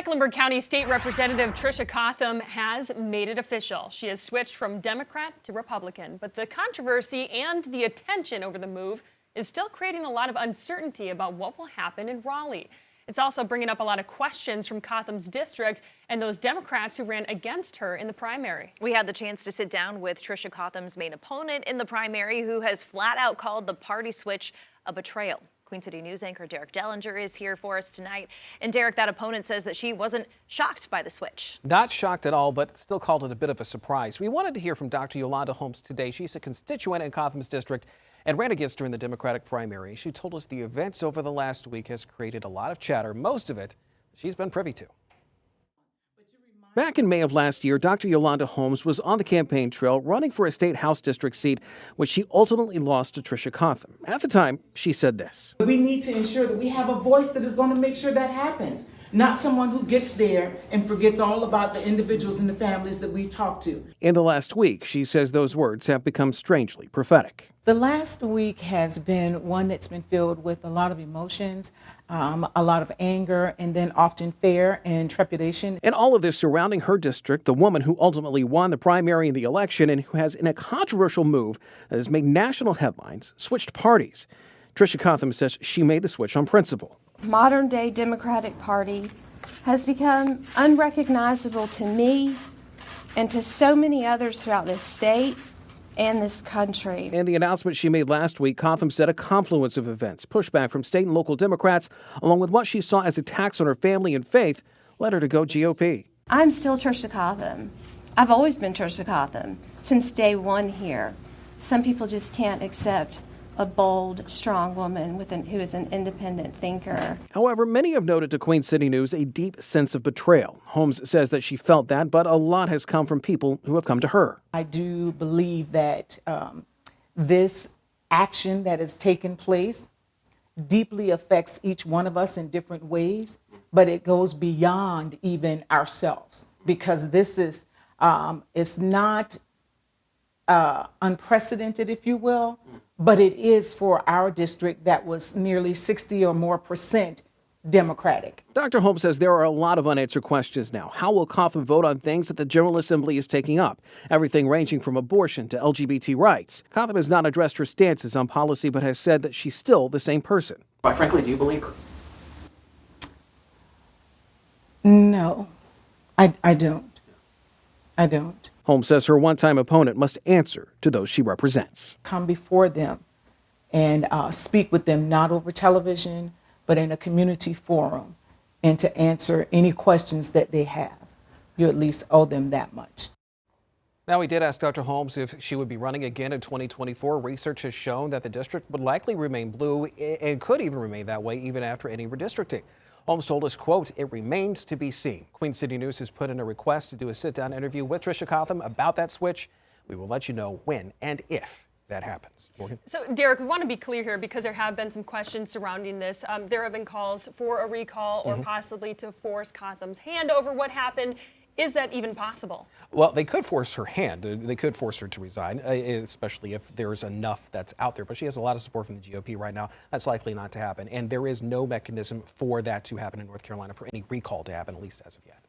Mecklenburg County State Representative Tricia Cotham has made it official. She has switched from Democrat to Republican, but the controversy and the attention over the move is still creating a lot of uncertainty about what will happen in Raleigh. It's also bringing up a lot of questions from Cotham's district and those Democrats who ran against her in the primary. We had the chance to sit down with Tricia Cotham's main opponent in the primary, who has flat out called the party switch a betrayal. Queen City News anchor Derek Dellinger is here for us tonight. And Derek, that opponent says that she wasn't shocked by the switch. Not shocked at all, but still called it a bit of a surprise. We wanted to hear from Dr. Yolanda Holmes today. She's a constituent in Cotham's district and ran against her in the Democratic primary. She told us the events over the last week has created a lot of chatter, most of it she's been privy to. Back in May of last year, Dr. Yolanda Holmes was on the campaign trail running for a state House district seat, which she ultimately lost to Tricia Cotham. At the time, she said this. We need to ensure that we have a voice that is going to make sure that happens, not someone who gets there and forgets all about the individuals and the families that we talk to. In the last week, she says those words have become strangely prophetic. The last week has been one that's been filled with a lot of emotions, a lot of anger, and then often fear and trepidation. And all of this surrounding her district, the woman who ultimately won the primary in the election and who has, in a controversial move that has made national headlines, switched parties. Tricia Cotham says she made the switch on principle. Modern-day Democratic Party has become unrecognizable to me and to so many others throughout this state and this country. In the announcement she made last week, Cotham said a confluence of events, pushback from state and local Democrats, along with what she saw as attacks on her family and faith, led her to go GOP. I'm still Tricia Cotham. I've always been Tricia Cotham since day one here. Some people just can't accept a bold, strong woman who is an independent thinker. However, many have noted to Queen City News a deep sense of betrayal. Holmes says that she felt that, but a lot has come from people who have come to her. I do believe that this action that has taken place deeply affects each one of us in different ways, but it goes beyond even ourselves, because this is it's not unprecedented, if you will, but it is for our district that was nearly 60 or more % Democratic. Dr. Holmes says there are a lot of unanswered questions now. How will Cotham vote on things that the General Assembly is taking up? Everything ranging from abortion to LGBT rights. Cotham has not addressed her stances on policy, but has said that she's still the same person. Quite frankly, do you believe her? No, I don't. I don't. Holmes says her one-time opponent must answer to those she represents. Come before them and speak with them, not over television, but in a community forum, and to answer any questions that they have. You at least owe them that much. Now, we did ask Dr. Holmes if she would be running again in 2024. Research has shown that the district would likely remain blue and could even remain that way even after any redistricting. Holmes told us, quote, "It remains to be seen." Queen City News has put in a request to do a sit-down interview with Tricia Cotham about that switch. We will let you know when and if that happens. Morgan? So, Derek, we want to be clear here because there have been some questions surrounding this. There have been calls for a recall or possibly to force Cotham's hand over what happened. Is that even possible? Well, they could force her hand. They could force her to resign, especially if there's enough that's out there. But she has a lot of support from the GOP right now. That's likely not to happen. And there is no mechanism for that to happen in North Carolina, for any recall to happen, at least as of yet.